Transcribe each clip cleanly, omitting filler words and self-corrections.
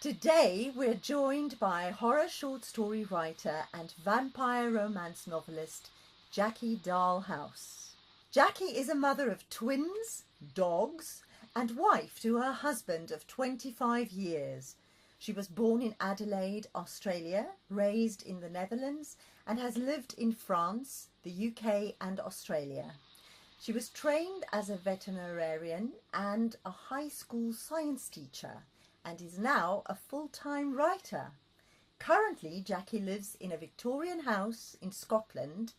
Today we're joined by horror short story writer and vampire romance novelist Jacky Dahlhaus. Jacky is a mother of twins, dogs, and wife to her husband of 25 years. She was born in Adelaide, Australia, raised in the Netherlands, and has lived in France, the UK and Australia. She was trained as a veterinarian and a high school science teacher, and is now a full-time writer. Currently, Jacky lives in a Victorian house in Scotland,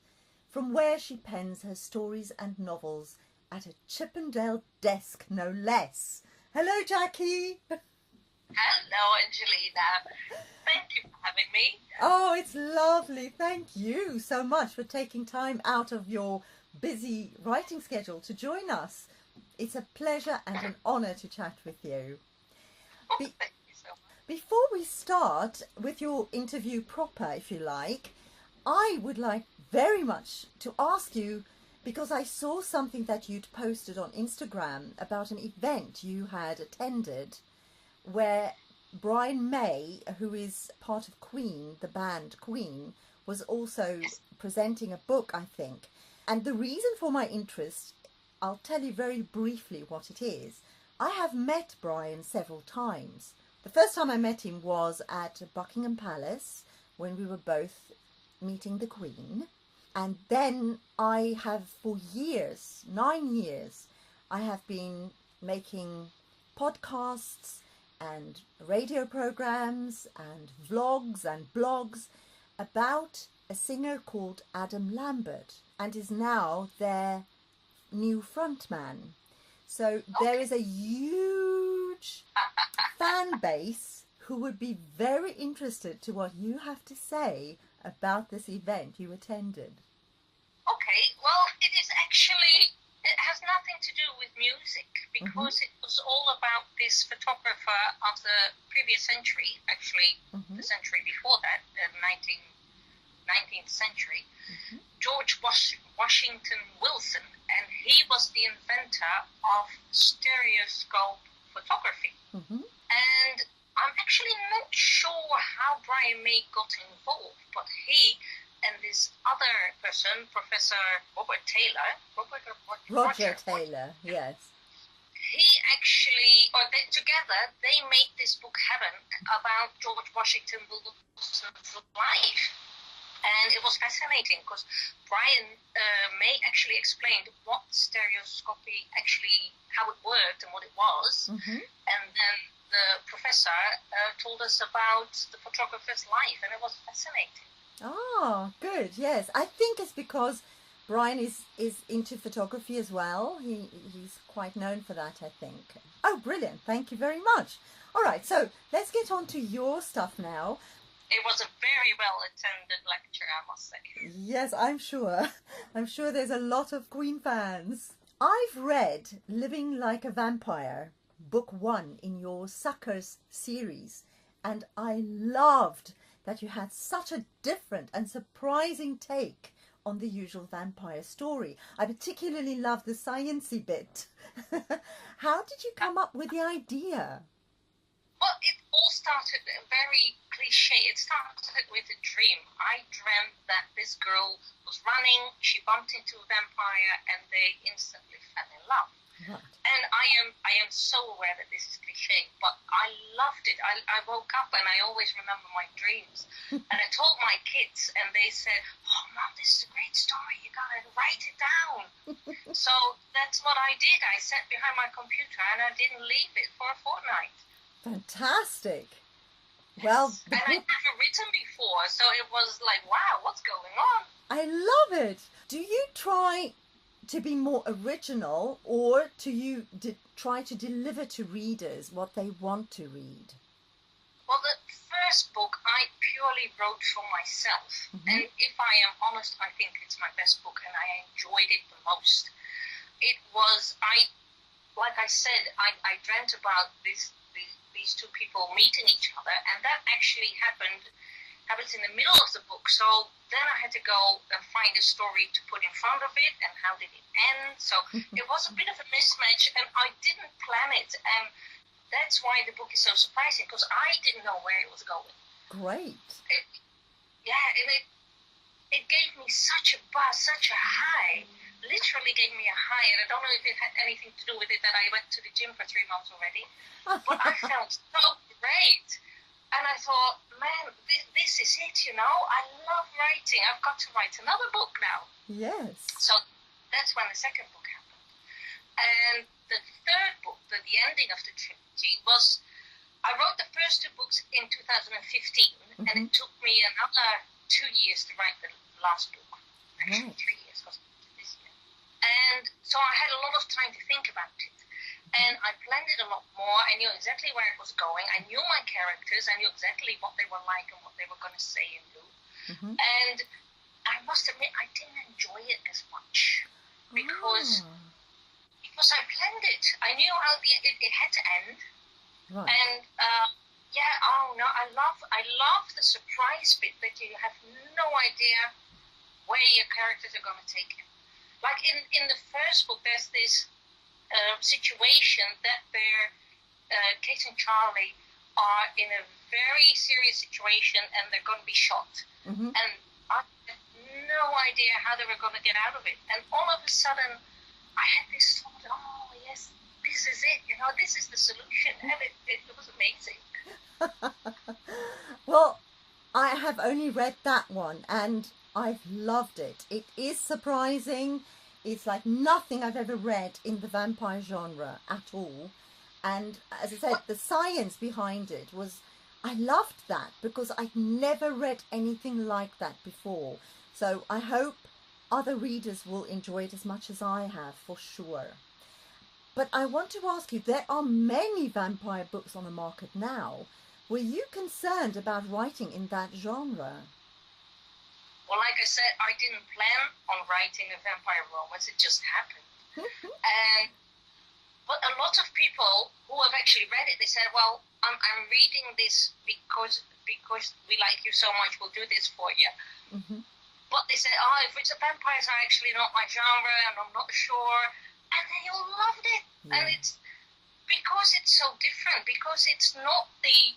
from where she pens her stories and novels at a Chippendale desk, no less. Hello, Jacky! Hello, Angelina. Thank you for having me. Oh, it's lovely. Thank you so much for taking time out of your busy writing schedule to join us. It's a pleasure and an honour to chat with you. Thank you so much. Before we start with your interview proper, if you like, I would like very much to ask you, because I saw something that you'd posted on Instagram about an event you had attended where Brian May, who is part of Queen, the band Queen, was also presenting a book, I think. And the reason for my interest, I'll tell you very briefly what it is. I have met Brian several times. The first time I met him was at Buckingham Palace when we were both meeting the Queen. And then I have for years, 9 years, I have been making podcasts and radio programs and vlogs and blogs about a singer called Adam Lambert, and is now their new frontman. So there is a huge fan base who would be very interested to what you have to say about this event you attended. Okay, well, it has nothing to do with music, because it was all about this photographer of the previous century, actually, the century before that, the 19th century, George Washington Wilson, and he was the inventor of stereoscope photography. And I'm actually not sure how Brian May got involved, but he and this other person, Professor Roger Taylor, yes. He actually, together, they made this book Heaven about George Washington Wilson's life. And it was fascinating because Brian May actually explained what stereoscopy actually, how it worked and what it was. And then the professor told us about the photographer's life, and it was fascinating. Oh, good, yes. I think it's because Brian is into photography as well. He's quite known for that, I think. Oh, brilliant. Thank you very much. All right, so let's get on to your stuff now. It was a very well-attended lecture, I must say. Yes, I'm sure. I'm sure there's a lot of Queen fans. I've read Living Like a Vampire, book 1 in your Suckers series, and I loved that you had such a different and surprising take on the usual vampire story. I particularly love the sciencey bit. How did you come up with the idea? Well, it all started very cliche. It started with a dream. I dreamt that this girl was running, she bumped into a vampire, and they instantly fell in love. Right. And I am so aware that this is cliche, but I loved it. I woke up and I always remember my dreams. And I told my kids, and they said, "Oh, Mom, this is a great story. You gotta write it down." So that's what I did. I sat behind my computer and I didn't leave it for a fortnight. Fantastic. Well, and I'd never written before, so it was like, wow, what's going on? I love it. Do you try to be more original, or do you try to deliver to readers what they want to read? Well, the first book I purely wrote for myself, and if I am honest, I think it's my best book, and I enjoyed it the most. It was, like I said, I dreamt about these two people meeting each other, and that actually happens in the middle of the book. So then I had to go and find a story to put in front of it, and how did it end? So it was a bit of a mismatch, and I didn't plan it. And that's why the book is so surprising, because I didn't know where it was going. Great. It gave me such a buzz, such a high. Literally gave me a high, and I don't know if it had anything to do with it that I went to the gym for 3 months already, but I felt so great. And I thought, man, this is it, you know. I love writing. I've got to write another book now. Yes. So that's when the second book happened. And the third book, the ending of the trilogy, was, I wrote the first 2 books in 2015, and it took me another 2 years to write the last book. Actually, 3 years, because this year. And so I had a lot of time to think about it. And I planned it a lot more. I knew exactly where it was going. I knew my characters. I knew exactly what they were like and what they were going to say and do. And I must admit, I didn't enjoy it as much because I planned it. I knew how it had to end. Right. And I love the surprise bit that you have no idea where your characters are going to take you. Like in the first book, there's this situation that Kate and Charlie are in a very serious situation and they're going to be shot. And I had no idea how they were going to get out of it. And all of a sudden, I had this thought, oh, yes, this is it. You know, this is the solution. And it was amazing. Well, I have only read that one and I've loved it. It is surprising. It's like nothing I've ever read in the vampire genre at all. And as I said, the science behind it was, I loved that because I'd never read anything like that before. So I hope other readers will enjoy it as much as I have, for sure. But I want to ask you, there are many vampire books on the market now. Were you concerned about writing in that genre? Well, like I said, I didn't plan on writing a vampire romance. It just happened. But a lot of people who have actually read it, they said, well, I'm reading this because we like you so much, we'll do this for you. But they said, oh, if it's a vampires are actually not my genre and I'm not sure. And they all loved it. Yeah. And it's because it's so different, because it's not the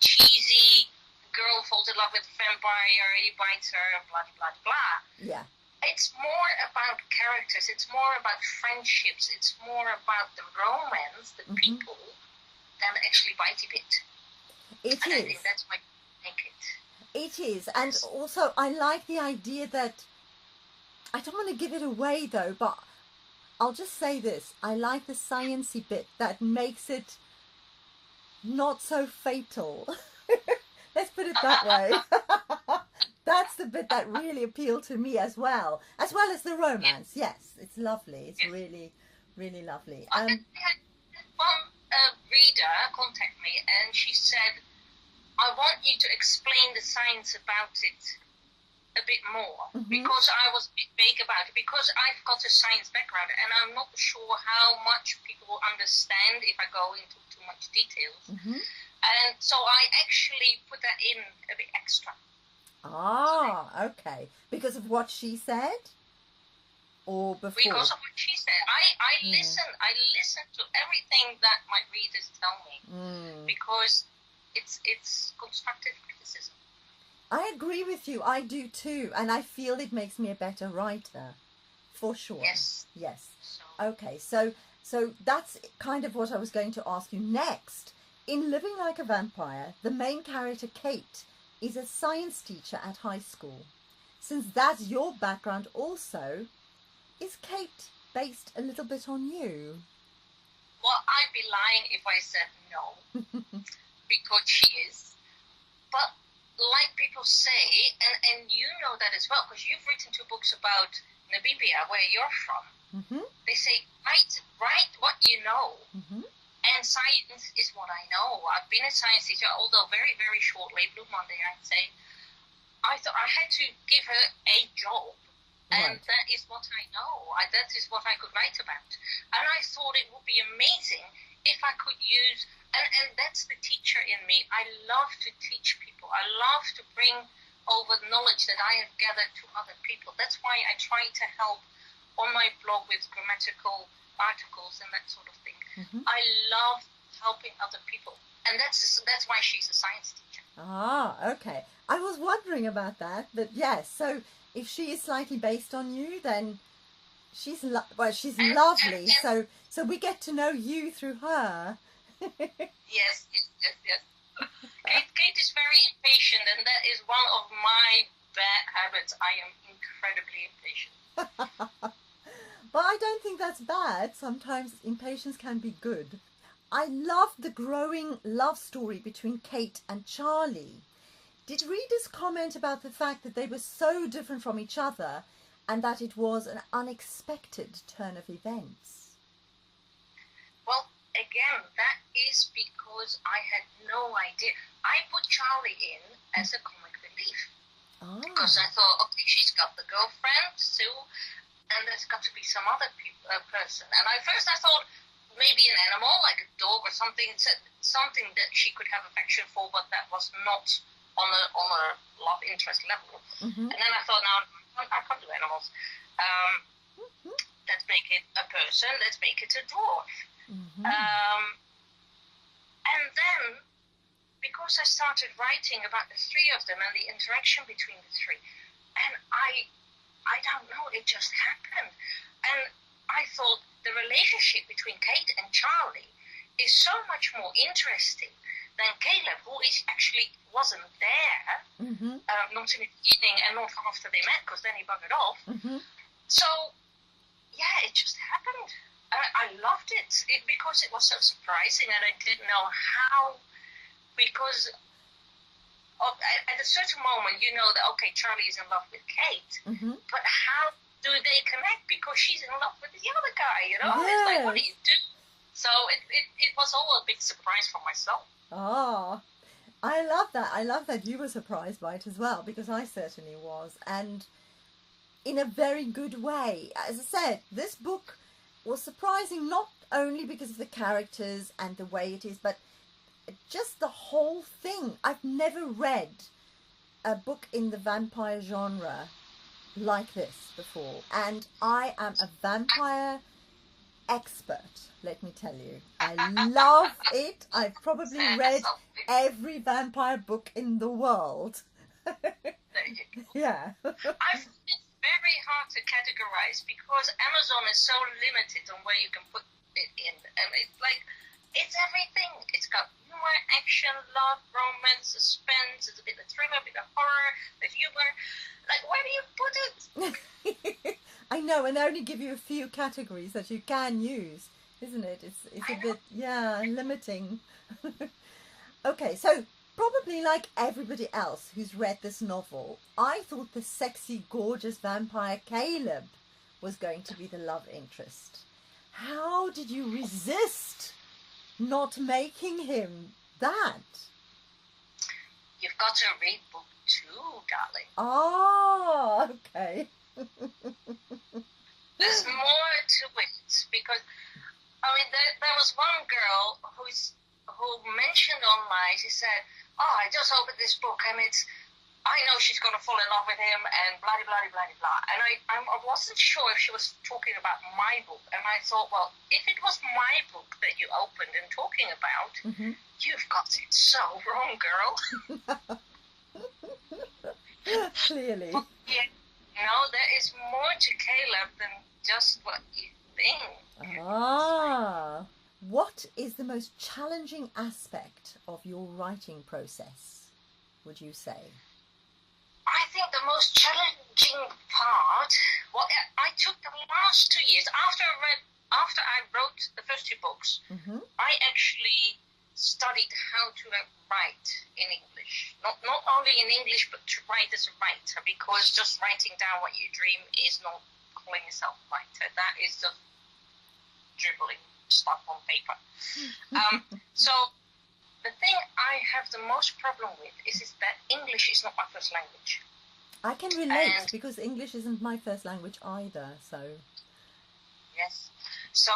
cheesy girl falls in love with a vampire, he bites her, blah, blah, blah. Yeah. It's more about characters. It's more about friendships. It's more about the romance, the people, than actually bitey bit. It is. I think that's why I think it. It is. And also, I like the idea that, I don't want to give it away though, but I'll just say this. I like the sciencey bit that makes it not so fatal. Let's put it that way. That's the bit that really appealed to me as well as the romance. Yes, it's lovely. It's really, really lovely. I had one reader contact me and she said, I want you to explain the science about it a bit more, because I was a bit vague about it, because I've got a science background and I'm not sure how much people will understand if I go into too much details. And so I actually put that in a bit extra. Ah, okay. Because of what she said? Or before? Because of what she said. I listen to everything that my readers tell me. Because it's constructive criticism. I agree with you. I do too. And I feel it makes me a better writer. For sure. Yes. Yes. Okay, so that's kind of what I was going to ask you next. In Living Like a Vampire, the main character, Kate, is a science teacher at high school. Since that's your background also, is Kate based a little bit on you? Well, I'd be lying if I said no, because she is. But like people say, and you know that as well, because you've written 2 books about Namibia, where you're from, they say, write what you know. And science is what I know. I've been a science teacher, although very, very shortly, Blue Monday, I'd say. I thought I had to give her a job. And that is what I know. That is what I could write about. And I thought it would be amazing if I could use, and that's the teacher in me. I love to teach people. I love to bring over knowledge that I have gathered to other people. That's why I try to help on my blog with grammatical articles and that sort of thing. I love helping other people. And that's why she's a science teacher. Ah, okay. I was wondering about that. But yes, so if she is slightly based on you, then she's lovely. So we get to know you through her. Yes. Kate is very impatient, and that is one of my bad habits. I am incredibly impatient. But I don't think that's bad. Sometimes impatience can be good. I love the growing love story between Kate and Charlie. Did readers comment about the fact that they were so different from each other and that it was an unexpected turn of events? Well, again, that is because I had no idea. I put Charlie in as a comic relief. Because I thought, okay, she's got the girlfriend too, and there's got to be some other person. And I thought maybe an animal, like a dog or something that she could have affection for, but that was not on a love interest level. And then I thought, no, I can't do animals. Let's make it a person. Let's make it a dwarf. And then, because I started writing about the three of them and the interaction between the three, and I don't know, it just happened. And I thought the relationship between Kate and Charlie is so much more interesting than Caleb, who wasn't there, not in the beginning and not after they met, because then he buggered off. So, yeah, it just happened. I loved it because it was so surprising, and I didn't know how, because at a certain moment, you know that, okay, Charlie is in love with Kate, but how do they connect? Because she's in love with the other guy, you know? Yes. It's like, what do you do? So it was all a big surprise for myself. Oh, I love that. I love that you were surprised by it as well, because I certainly was. And in a very good way. As I said, this book was surprising not only because of the characters and the way it is, but just the whole thing. I've never read a book in the vampire genre like this before, and I am a vampire expert, let me tell you. I love it. I've probably read every vampire book in the world. Yeah. It's very hard to categorize because Amazon is so limited on where you can put it in, and it's like, it's everything. It's got humor, action, love, romance, suspense. It's a bit of thriller, a bit of horror, a bit of humor. Like, where do you put it? I know, and they only give you a few categories that you can use, isn't it? It's a bit, limiting. Okay, so probably like everybody else who's read this novel, I thought the sexy, gorgeous vampire Caleb was going to be the love interest. How did you resist not making him that? You've got to read book 2, darling. Oh, okay. There's more to it, because I mean, there was one girl who mentioned online. She said, "Oh, I just opened this book, and I know she's going to fall in love with him, and blah blah blah blah blah." And I wasn't sure if she was talking about my book, and I thought, well, if it was my book that you opened and talking about, you've got it so wrong, girl. Clearly. Yeah. There is more to Caleb than just what you think. Ah. What is the most challenging aspect of your writing process, would you say? I think the most challenging part, well, I took the last 2 years, after I wrote the first 2 books, I actually studied how to write in English. Not only in English, but to write as a writer, because just writing down what you dream is not calling yourself a writer. That is just dribbling stuff on paper. So the thing I have the most problem with is that English is not my first language. I can relate, because English isn't my first language either, so... Yes. So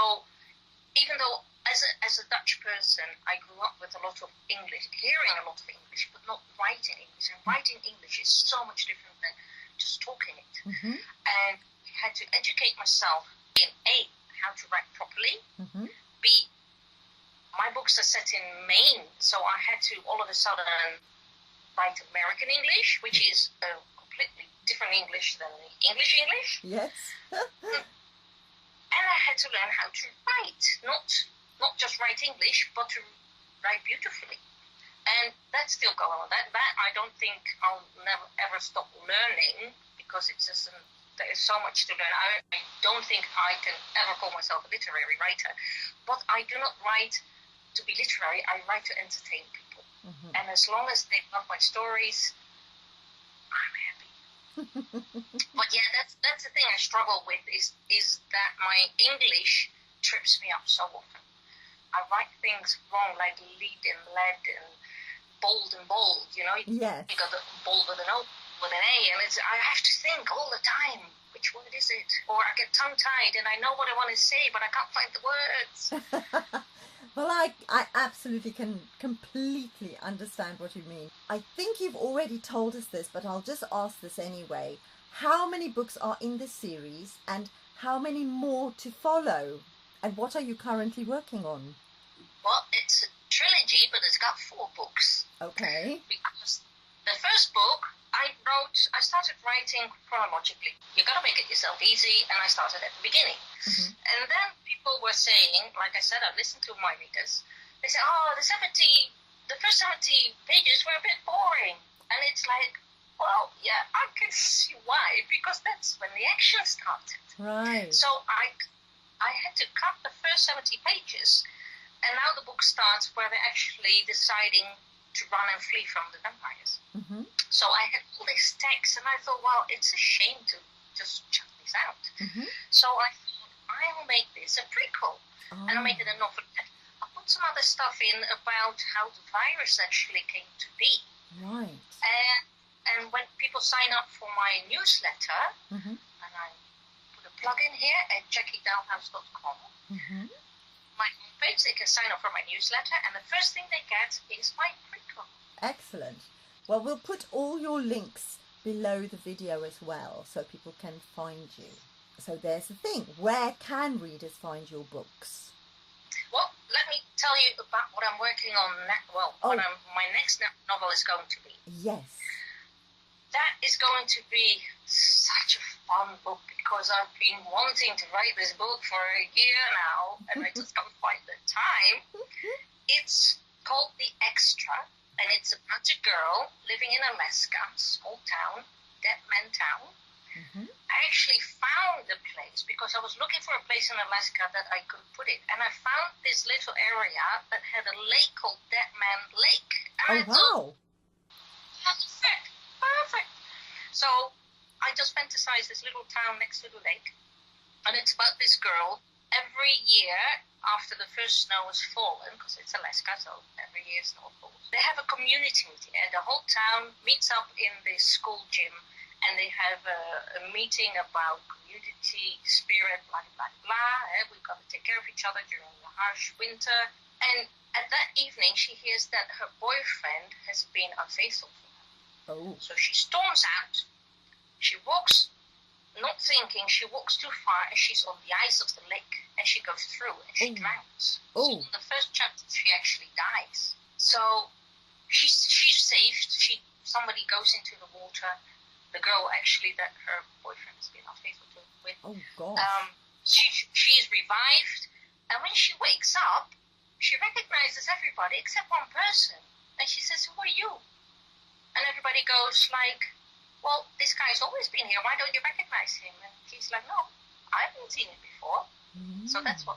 even though as a Dutch person, I grew up with a lot of English, hearing a lot of English, but not writing English. And writing English is so much different than just talking it. And I had to educate myself in A, how to write properly, B, my books are set in Maine, so I had to all of a sudden write American English, which is a completely different English than the English. Yes. And I had to learn how to write, not just write English, but to write beautifully. And that's still going on. That I don't think I'll never ever stop learning, because it's just there is so much to learn. I don't think I can ever call myself a literary writer, but I do not write to be literary. I write to entertain people, and as long as they love my stories, I'm happy. But yeah, that's the thing I struggle with is that my English trips me up so often. I write things wrong, like lead and led and bold, you know. Yes. You got the bold with an O, with an A, and I have to think all the time, which word is it? Or I get tongue-tied and I know what I want to say, but I can't find the words. Well, I absolutely can completely understand what you mean. I think you've already told us this, but I'll just ask this anyway. How many books are in this series, and how many more to follow? And what are you currently working on? Well, it's a trilogy, but it's got 4 books. Okay. Because the first book I started writing chronologically. You got to make it yourself easy, and I started at the beginning. And then people were saying, like I said, I listened to my readers. They said, "Oh, the first 70 pages were a bit boring," and it's like, well, yeah, I can see why, because that's when the action started. Right. So I had to cut the first 70 pages, and now the book starts where they're actually deciding to run and flee from the vampires. So I had all this text, and I thought, well, it's a shame to just chuck this out. So I thought, I'll make this a prequel, and I'll make it a novel. I'll put some other stuff in about how the virus actually came to be. Right. And when people sign up for my newsletter, and I put a plug in here at jackydahlhaus.com, my homepage, they can sign up for my newsletter, and the first thing they get is my prequel. Excellent. Well, we'll put all your links below the video as well, so people can find you. So there's the thing. Where can readers find your books? Well, let me tell you about what I'm working on what my next novel is going to be. Yes. That is going to be such a fun book, because I've been wanting to write this book for a year now, and I just can't find the time. It's called The Extra, and it's about a girl living in Alaska, small town, Dead Man Town. I actually found a place, because I was looking for a place in Alaska that I could put it, and I found this little area that had a lake called Dead Man Lake. And wow. Perfect. So I just fantasized this little town next to the lake, and it's about this girl. Every year after the first snow has fallen, because it's Alaska, so every year snow falls, they have a community meeting, and the whole town meets up in the school gym, and they have a meeting about community spirit, blah, blah, blah. We've got to take care of each other during the harsh winter. And at that evening, she hears that her boyfriend has been unfaithful to her. Oh. So she storms out. She walks, not thinking, she walks too far, and she's on the ice of the lake, and she goes through, and she drowns. So in the first chapter, she actually dies. So she's saved. Somebody goes into the water. The girl actually that her boyfriend has been unfaithful to with. Oh gosh. She is revived, and when she wakes up, she recognizes everybody except one person, and she says, "Who are you?" And everybody goes like, "Well, this guy's always been here. Why don't you recognize him?" And he's like, "No, I haven't seen him before." So that's what.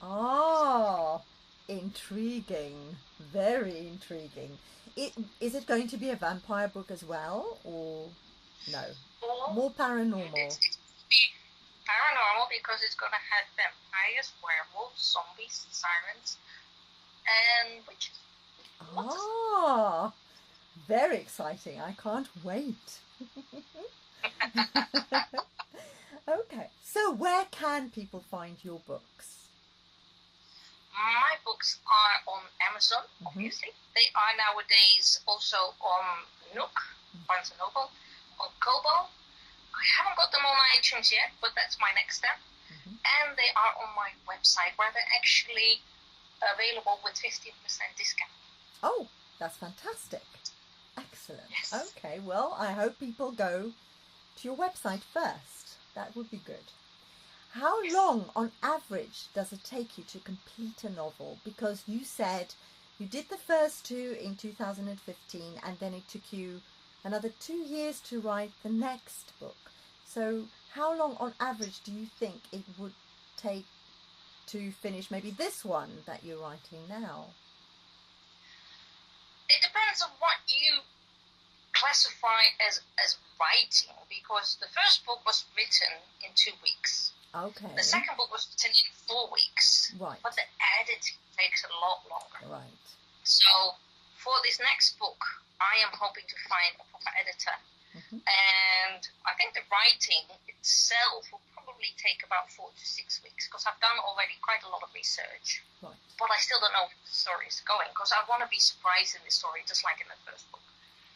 Oh, intriguing. Very intriguing. Is it going to be a vampire book as well, or no? More paranormal. It's paranormal, because it's going to have vampires, werewolves, zombies, sirens, and witches. Ah, very exciting. I can't wait. Okay, so where can people find your books? My books are on Amazon, obviously. They are nowadays also on Nook, Barnes & Noble, on Kobo. I haven't got them on iTunes yet, but that's my next step. And they are on my website, where they're actually available with 15% discount. Oh, that's fantastic. Excellent. Yes. Okay, well, I hope people go to your website first. That would be good. How long on average does it take you to complete a novel? Because you said you did the first two in 2015 and then it took you another 2 years to write the next book. So how long on average do you think it would take to finish maybe this one that you're writing now? It depends on what you classify as writing, because the first book was written in 2 weeks. Okay. The second book was written in 4 weeks. Right. But the editing takes a lot longer. Right. So for this next book, I am hoping to find a proper editor. Mm-hmm. And I think the writing itself will probably take about 4 to 6 weeks, because I've done already quite a lot of research. Right. But I still don't know where the story is going, because I want to be surprised in the story, just like in the first book.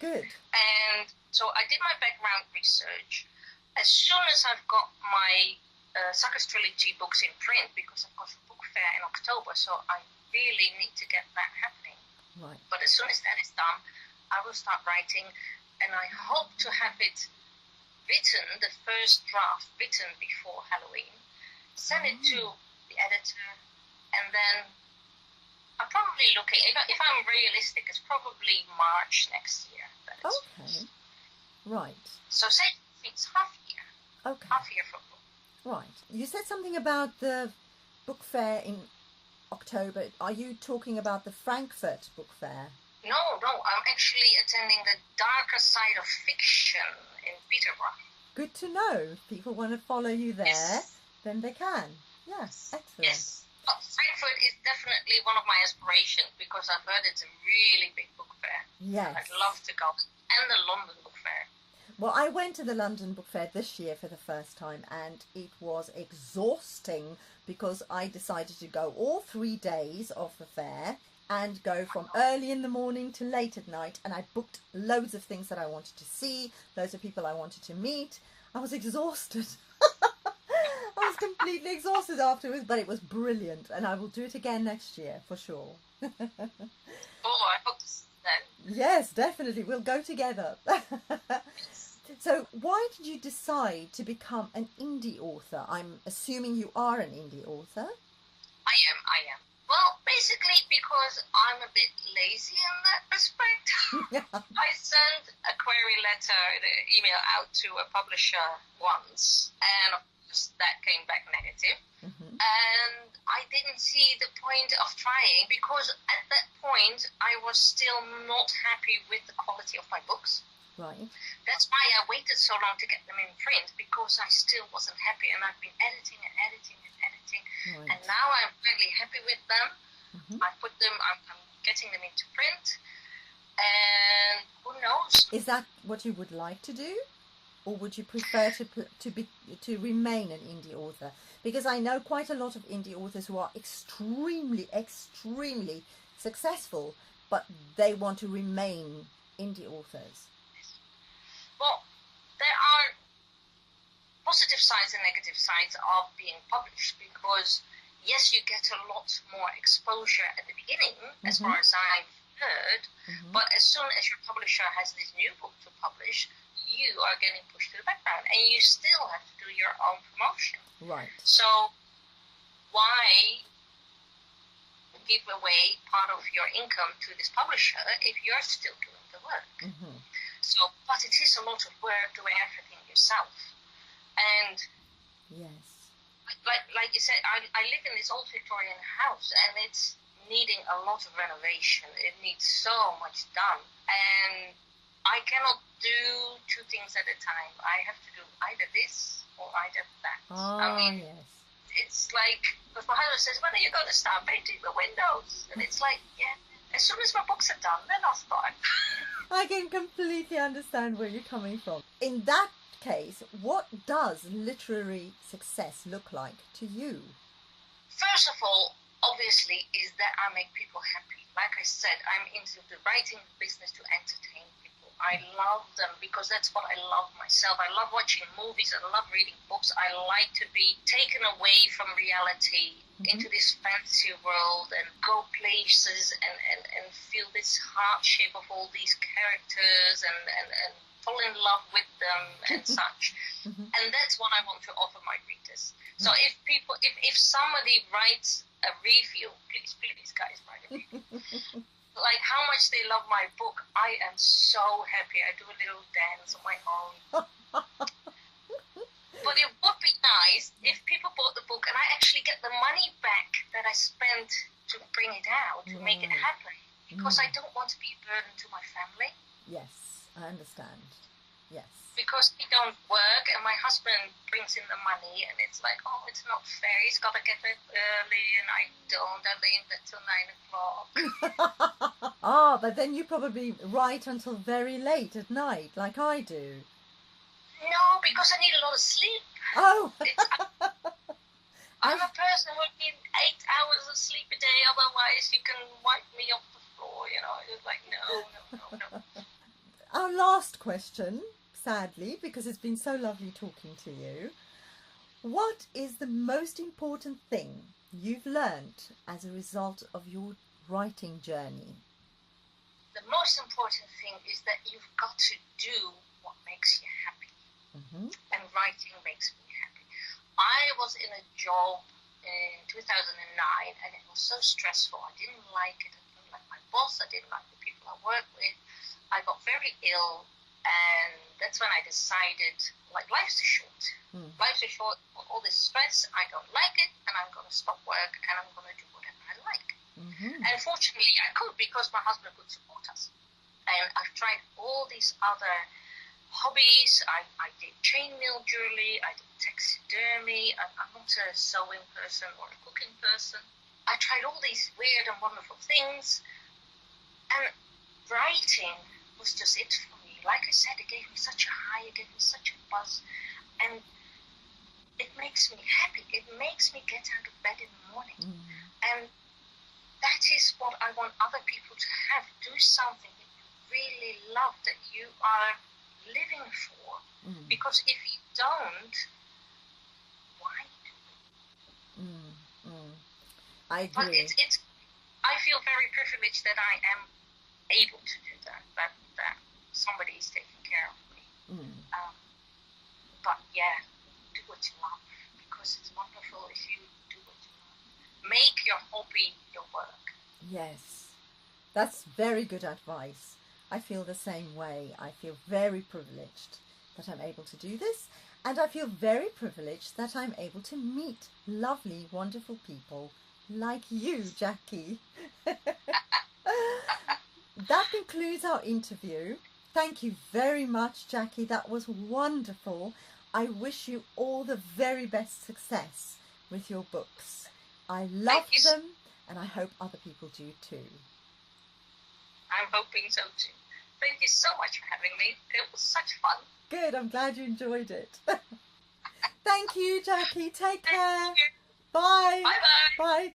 Good. And so I did my background research. As soon as I've got my Suckers Trilogy books in print, because I've got a book fair in October, so I really need to get that happening. Right. But as soon as that is done, I will start writing, and I hope to have it written, the first draft written before Halloween, send it to the editor, and then I'm probably looking, if I'm realistic, it's probably March next year. Okay. Right. So say it's half year. Okay. Half year for a book. Right. You said something about the book fair in October. Are you talking about the Frankfurt Book Fair? No, I'm actually attending the Darker Side of Fiction in Peterborough. Good to know. If people want to follow you there, Yes. then they can. Yes, excellent. Yes. But Frankfurt is definitely one of my aspirations, because I've heard it's a really big book fair. Yes. I'd love to go. And the London Book Fair. Well, I went to the London Book Fair this year for the first time, and it was exhausting because I decided to go all 3 days of the fair and go from early in the morning to late at night, and I booked loads of things that I wanted to see, loads of people I wanted to meet. I was exhausted. I was completely exhausted afterwards, but it was brilliant, and I will do it again next year for sure. Oh, I hope to see that. Yes, definitely. We'll go together. So why did you decide to become an indie author? I'm assuming you are an indie author. I am. Well, basically because I'm a bit lazy in that respect. I sent a query letter, the email out to a publisher once, and of course that came back negative. Mm-hmm. And I didn't see the point of trying, because at that point I was still not happy with the quality of my books. Right. That's why I waited so long to get them in print, because I still wasn't happy, and I've been editing. Right. And now I'm really happy with them. Mm-hmm. I put them, I'm getting them into print, and who knows? Is that what you would like to do, or would you prefer to remain an indie author? Because I know quite a lot of indie authors who are extremely successful, but they want to remain indie authors. Well, there are positive sides and negative sides of being published, because yes, you get a lot more exposure at the beginning, as far as I've heard, but as soon as your publisher has this new book to publish, you are getting pushed to the background, and you still have to do your own promotion. Right. So why give away part of your income to this publisher if you're still doing the work? Mm-hmm. So, but it is a lot of work doing everything yourself. And yes, like you said, I live in this old Victorian house, and it's needing a lot of renovation. It needs so much done, and I cannot do 2 things at a time. I have to do either this or either that. I mean, yes. it's like, because my husband says, when are you going to start painting the windows? And it's like, yeah, as soon as my books are done, then I'll start. I can completely understand where you're coming from. In that case, what does literary success look like to you? First of all, obviously, is that I make people happy. Like I said, I'm into the writing business to entertain people. I love them because that's what I love myself. I love watching movies. I love reading books. I like to be taken away from reality into this fantasy world and go places and feel this hardship of all these characters and fall in love with them and such. And that's what I want to offer my readers. So if somebody writes a review, please guys, write a review. Like how much they love my book, I am so happy. I do a little dance on my own. But it would be nice if people bought the book and I actually get the money back that I spent to bring it out, to make it happen. Because I don't want to be a burden to my family. Yes, I understand. Yes. Because we don't work and my husband brings in the money and it's like, oh, it's not fair. He's got to get it early and I don't. I lay in bed till 9 o'clock. Ah, but then you probably write until very late at night, like I do. No, because I need a lot of sleep. Oh. I'm a person who needs 8 hours of sleep a day. Otherwise, you can wipe me off the floor. You know, it's like no. Our last question, sadly, because it's been so lovely talking to you. What is the most important thing you've learned as a result of your writing journey? The most important thing is that you've got to do what makes you happy. And writing makes me happy. I was in a job in 2009 and it was so stressful. I didn't like it. I didn't like my boss. I didn't like the people I worked with. I got very ill. And that's when I decided, like, life's too short. Life's too short. All this stress, I don't like it, and I'm going to stop work, and I'm going to do whatever I like. And fortunately, I could because my husband could support us. And I've tried all these other hobbies. I did chainmail jewelry. I did taxidermy. I'm not a sewing person or a cooking person. I tried all these weird and wonderful things, and writing was just it for me. Like I said, it gave me such a high, it gave me such a buzz, and it makes me happy. It makes me get out of bed in the morning. And that is what I want other people to have. Do something that you really love, that you are living for. Because if you don't, why do it? I agree. But I feel very privileged that I am able to do that somebody is taking care of me. But yeah, do what you love, because it's wonderful if you do what you love. Make your hobby your work. Yes, that's very good advice. I feel the same way. I feel very privileged that I'm able to do this, and I feel very privileged that I'm able to meet lovely, wonderful people like you, Jacky. That concludes our interview. Thank you very much, Jacky. That was wonderful. I wish you all the very best success with your books. I love them, and I hope other people do too. I'm hoping so too. Thank you so much for having me. It was such fun. Good. I'm glad you enjoyed it. Thank you, Jacky. Take care. Thank you. Bye. Bye-bye. Bye.